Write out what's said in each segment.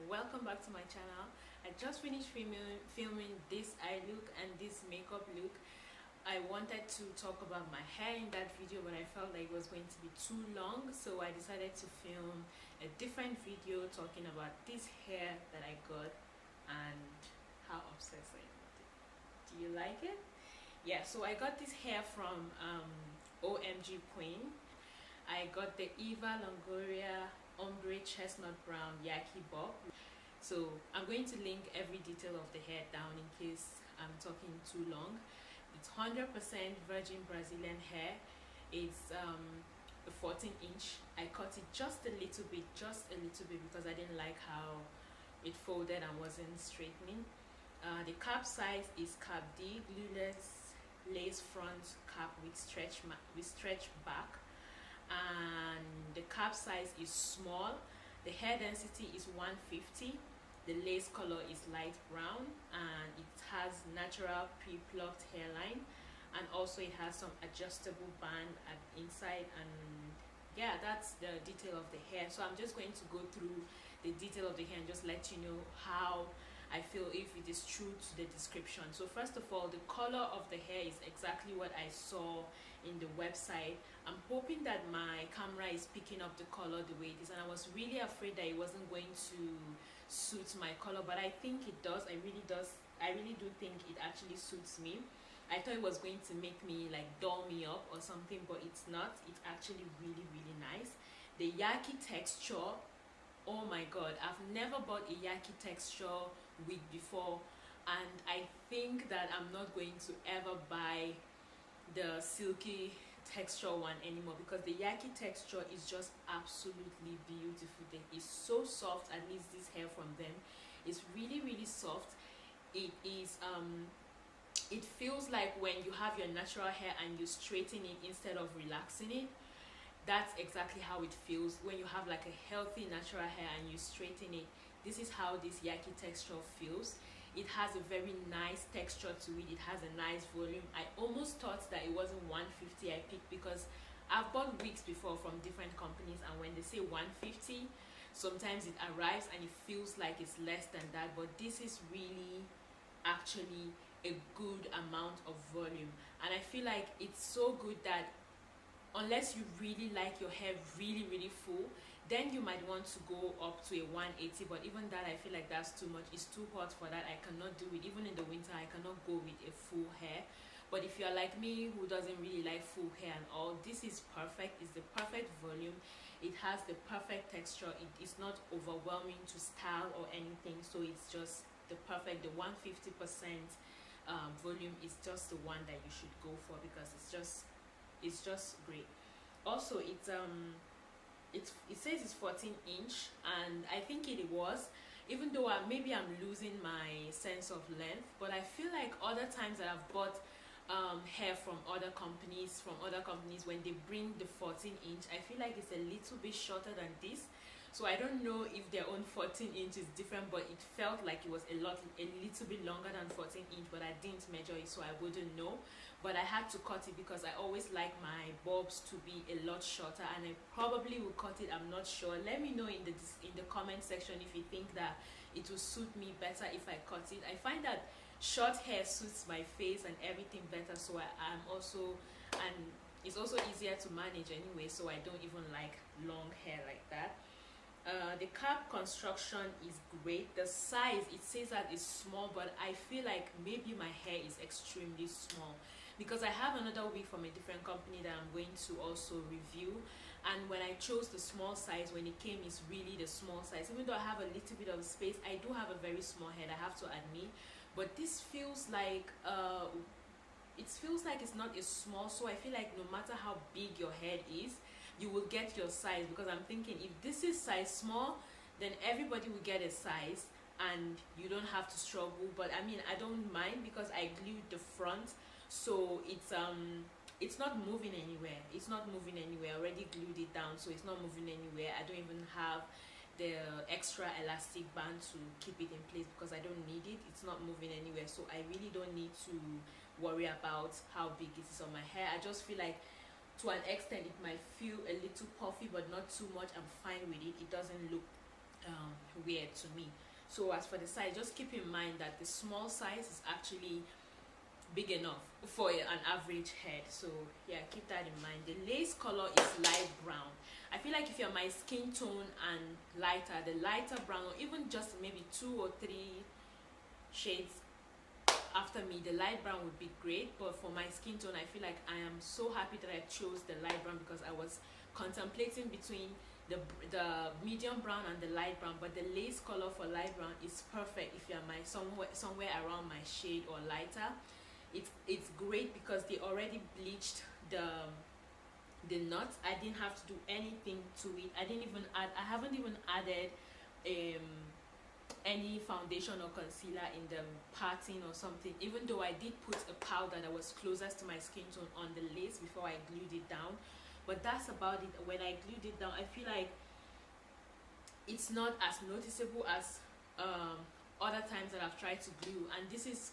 welcome back to my channel. I just finished filming this eye look and this makeup look. I wanted to talk about my hair in that video, but I felt like it was going to be too long, so I decided to film a different video talking about this hair that I got and how obsessed I am with it. Do you like it? Yeah, so I got this hair from OMGqueen. I got the Eva Longoria Ombre Chestnut Brown Yaki bob. So I'm going to link every detail of the hair down in case I'm talking too long. It's 100% virgin Brazilian hair. It's a 14-inch. I cut it just a little bit because I didn't like how it folded and wasn't straightening. The cap size is cap D, glueless lace front cap with stretch back, and the cap size is small. The hair density is 150. The lace color is light brown, and it has natural pre-plucked hairline, and also it has some adjustable band at inside. And yeah, that's the detail of the hair. So I'm just going to go through the detail of the hair and just let you know how I feel, if it is true to the description. So first of all, the color of the hair is exactly what I saw in the website. I'm hoping that my camera is picking up the color the way it is, and I was really afraid that it wasn't going to suit my color, but I think it does. I really do think it actually suits me. I thought it was going to make me like dull me up or something, but it's not. It's actually really nice. The Yaki texture, oh my god, I've never bought a Yaki texture wig before, and I think that I'm not going to ever buy the silky texture one anymore, because the Yaki texture is just absolutely beautiful. It's so soft. At least this hair from them is really soft. It is it feels like when you have your natural hair and you straighten it instead of relaxing it. That's exactly how it feels when you have like a healthy natural hair and you straighten it. This is how this Yaki texture feels. It has a very nice texture to it. It has a nice volume. I almost thought that it wasn't 150 I picked, because I've bought wigs before from different companies, and when they say 150, sometimes it arrives and it feels like it's less than that, but this is really actually a good amount of volume. And I feel like it's so good that unless you really like your hair really full, then you might want to go up to a 180, but even that, I feel like that's too much. It's too hot for that. I cannot do it. Even in the winter, I cannot go with a full hair. But if you're like me, who doesn't really like full hair and all, this is perfect. It's the perfect volume. It has the perfect texture. It is not overwhelming to style or anything, so it's just the perfect. The 150% volume is just the one that you should go for, because it's just great. Also, it says it's 14-inch, and I think it was, even though maybe I'm losing my sense of length, but I feel like other times that I've bought hair from other companies, when they bring the 14-inch, I feel like it's a little bit shorter than this. So I don't know if their own 14-inch is different, but it felt like it was a little bit longer than 14-inch, but I didn't measure it, so I wouldn't know. But I had to cut it because I always like my bobs to be a lot shorter, and I probably will cut it. I'm not sure. Let me know in the comment section if you think that it will suit me better if I cut it. I find that short hair suits my face and everything better, so I'm also, and it's also easier to manage anyway, so I don't even like long hair like that. The cap construction is great. The size, it says that it's small, but I feel like maybe my hair is extremely small, because I have another wig from a different company that I'm going to also review, and when I chose the small size, when it came, it's really the small size. Even though I have a little bit of space, I do have a very small head, I have to admit, but this feels like it's not as small. So I feel like no matter how big your head is, you will get your size, because I'm thinking if this is size small, then everybody will get a size and you don't have to struggle. But I mean, I don't mind because I glued the front, so it's not moving anywhere. I already glued it down, so it's not moving anywhere. I don't even have the extra elastic band to keep it in place because I don't need it. It's not moving anywhere, so I really don't need to worry about how big it is on my hair. I just feel like to an extent it might feel a little puffy, but not too much. I'm fine with it. It doesn't look weird to me. So as for the size, just keep in mind that the small size is actually big enough for an average head. So yeah, keep that in mind. The lace color is light brown. I feel like if you're my skin tone and lighter, the lighter brown, or even just maybe 2 or 3 shades after me, the light brown would be great. But for my skin tone, I feel like I am so happy that I chose the light brown, because I was contemplating between the medium brown and the light brown, but the lace color for light brown is perfect if you're my somewhere around my shade or lighter. It's great because they already bleached the knots. I didn't have to do anything to it. I haven't even added any foundation or concealer in the parting or something, even though I did put a powder that was closest to my skin tone on the lace before I glued it down. But that's about it. When I glued it down, I feel like it's not as noticeable as other times that I've tried to glue. And this is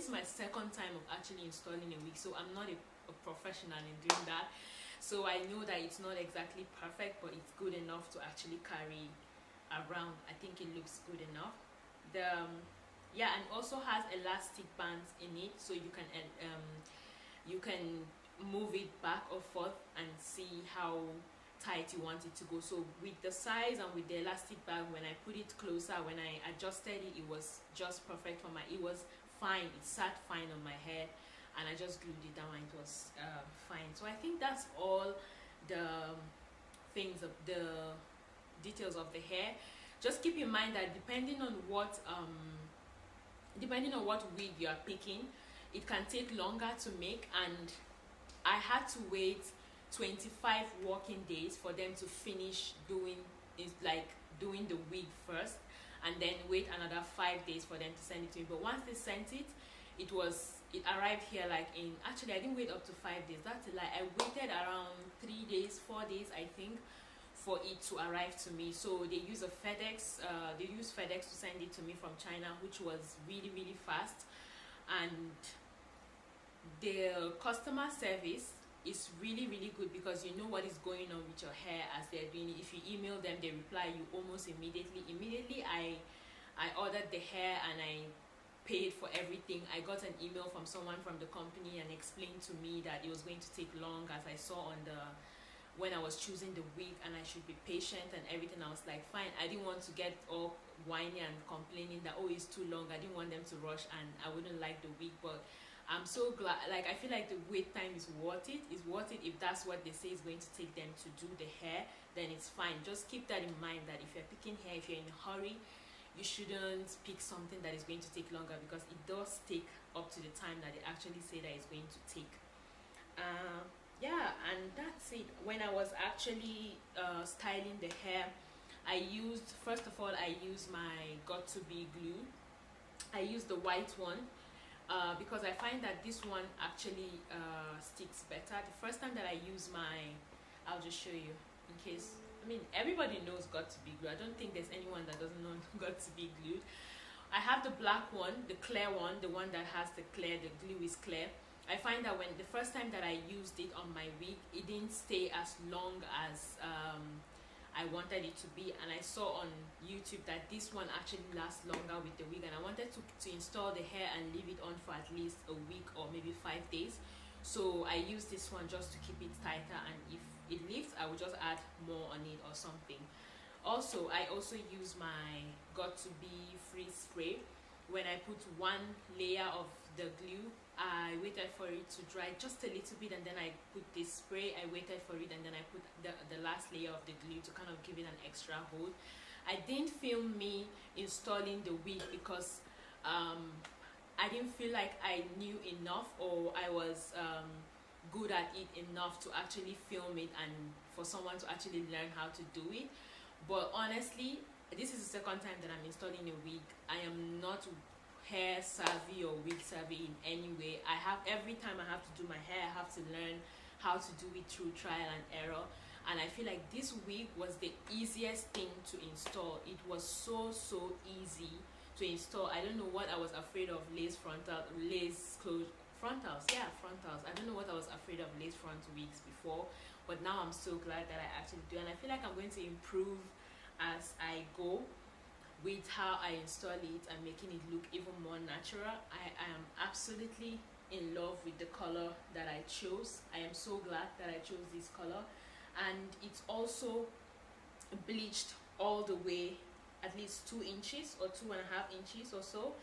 my second time of actually installing a wig, so I'm not a professional in doing that. So I know that it's not exactly perfect, but it's good enough to actually carry around. I think it looks good enough. Yeah, and also has elastic bands in it, so you can move it back or forth and see how tight you want it to go. So with the size and with the elastic band, when I put it closer, when I adjusted it, it was just perfect for it was fine. It sat fine on my head, and I just glued it down and it was fine. So I think that's all the things of the details of the hair. Just keep in mind that depending on what wig you are picking, it can take longer to make, and I had to wait 25 working days for them to finish doing the wig first, and then wait another 5 days for them to send it to me. But once they sent it, it arrived here actually I didn't wait up to 5 days. That's a lie. I waited around 3 days, 4 days I think, for it to arrive to me. So they use FedEx to send it to me from China, which was really, really fast. And the customer service is really, really good, because you know what is going on with your hair as they're doing it. If you email them, they reply you almost immediately. I ordered the hair and I paid for everything. I got an email from someone from the company and explained to me that it was going to take long, as I saw when I was choosing the wig, and I should be patient and everything. I was like, fine. I didn't want to get all whiny and complaining that, oh, it's too long. I didn't want them to rush and I wouldn't like the wig. But I'm so glad. I feel like the wait time is worth it. It's worth it if that's what they say is going to take them to do the hair. Then it's fine. Just keep that in mind, that if you're picking hair, if you're in a hurry, you shouldn't pick something that is going to take longer, because it does take up to the time that they actually say that it's going to take. Yeah, and that's it. When I was actually styling the hair, first of all I used my got2b glue. I used the white one because I find that this one actually sticks better. The first time that I used I'll just show you in case. I mean, everybody knows got2b glue. I don't think there's anyone that doesn't know got2b glue. I have the black one, the clear one, the one that has the glue is clear. I find that the first time that I used it on my wig, it didn't stay as long as I wanted it to be, and I saw on YouTube that this one actually lasts longer with the wig, and I wanted to install the hair and leave it on for at least a week or maybe 5 days. So I used this one just to keep it tighter, and if it lifts, I will just add more on it or something. Also, I also use my got2b freeze spray. When I put one layer of the glue, I waited for it to dry just a little bit, and then I put this spray. I waited for it, and then I put the last layer of the glue to kind of give it an extra hold. I didn't film me installing the wig because I didn't feel like I knew enough, or I was good at it enough to actually film it and for someone to actually learn how to do it. But honestly, this is the second time that I'm installing a wig. I am not hair savvy or wig savvy in any way. Every time I have to do my hair, I have to learn how to do it through trial and error. And I feel like this wig was the easiest thing to install. It was so easy to install. I don't know what I was afraid of, frontals. I don't know what I was afraid of lace front wigs before, but now I'm so glad that I actually do, and I feel like I'm going to improve as I go with how I install it and making it look even more natural. I am absolutely in love with the color that I chose. I am so glad that I chose this color, and it's also bleached all the way, at least 2 inches or 2.5 inches or so,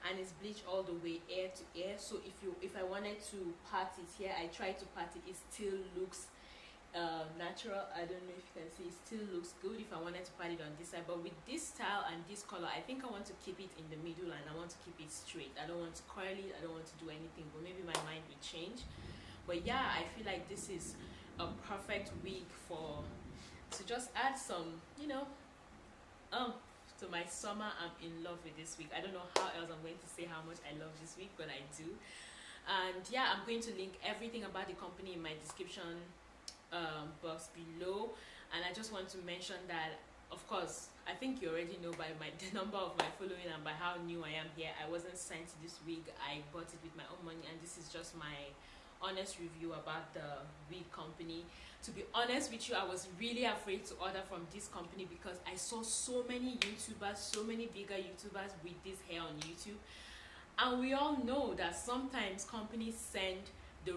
and it's bleached all the way ear to ear. So if I wanted to part it here, I try to part it, it still looks natural. I don't know if you can see, it still looks good if I wanted to part it on this side. But with this style and this color, I think I want to keep it in the middle, and I want to keep it straight. I don't want to curl it, I don't want to do anything, but maybe my mind will change. But yeah, I feel like this is a perfect wig to just add some, you know, to my summer. I'm in love with this wig. I don't know how else I'm going to say how much I love this wig, but I do. And yeah, I'm going to link everything about the company in my description box below. And I just want to mention that, of course, I think you already know by the number of my following and by how new I am here, I wasn't signed to this wig. I bought it with my own money, and this is just my honest review about the wig company. To be honest with you, I was really afraid to order from this company because I saw so many YouTubers, so many bigger YouTubers with this hair on YouTube, and we all know that sometimes companies send the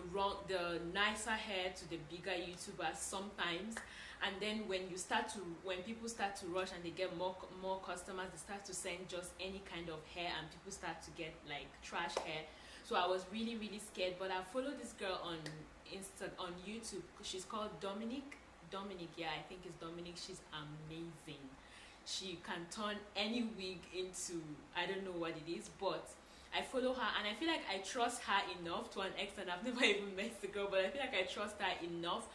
nicer hair to the bigger YouTubers sometimes, and then when people start to rush and they get more customers, they start to send just any kind of hair, and people start to get like trash hair. So I was really scared, but I follow this girl on YouTube. She's called Dominic, yeah, I think it's Dominic. She's amazing. She can turn any wig into, I don't know what it is, but I follow her, and I feel like I trust her enough to an extent. I've never even met the girl, but I feel like I trust her enough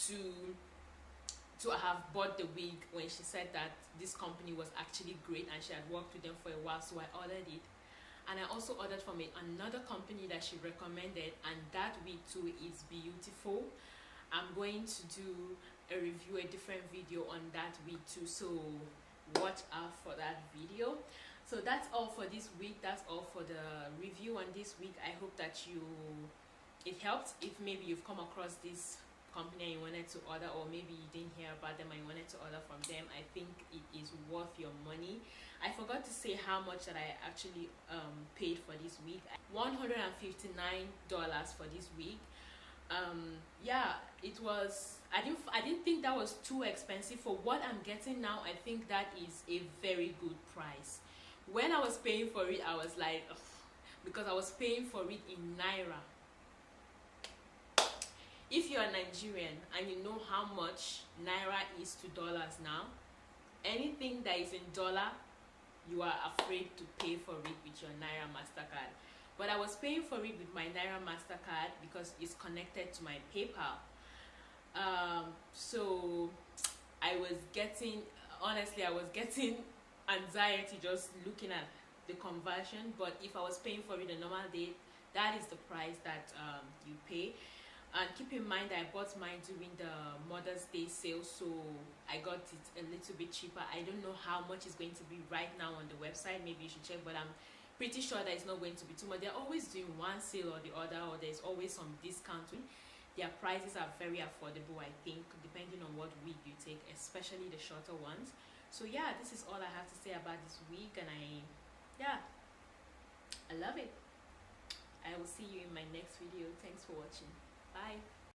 to have bought the wig when she said that this company was actually great and she had worked with them for a while. So I ordered it, and I also ordered from another company that she recommended, and that wig too is beautiful. I'm going to do a review, a different video on that wig too, so watch out for that video. So that's all for this week. That's all for the review on this week. I hope that it helped. If maybe you've come across this company and you wanted to order, or maybe you didn't hear about them and you wanted to order from them, I think it is worth your money. I forgot to say how much that I actually paid for this week. $159 for this week. Yeah, it was, I didn't think that was too expensive for what I'm getting now. I think that is a very good price. When I was paying for it, I was like, ugh, because I was paying for it in Naira. If you're Nigerian and you know how much Naira is to dollars now, anything that is in dollar, you are afraid to pay for it with your Naira MasterCard. But I was paying for it with my Naira MasterCard because it's connected to my PayPal. So I was getting, honestly, I was getting anxiety just looking at the conversion. But if I was paying for it a normal day, that is the price that you pay. And keep in mind that I bought mine during the Mother's Day sale, so I got it a little bit cheaper. I don't know how much it's going to be right now on the website. Maybe you should check, but I'm pretty sure that it's not going to be too much. They're always doing one sale or the other, or there's always some discounting. Their prices are very affordable, I think, depending on what wig you take, especially the shorter ones. So yeah, this is all I have to say about this wig, and I love it. I will see you in my next video. Thanks for watching. Bye.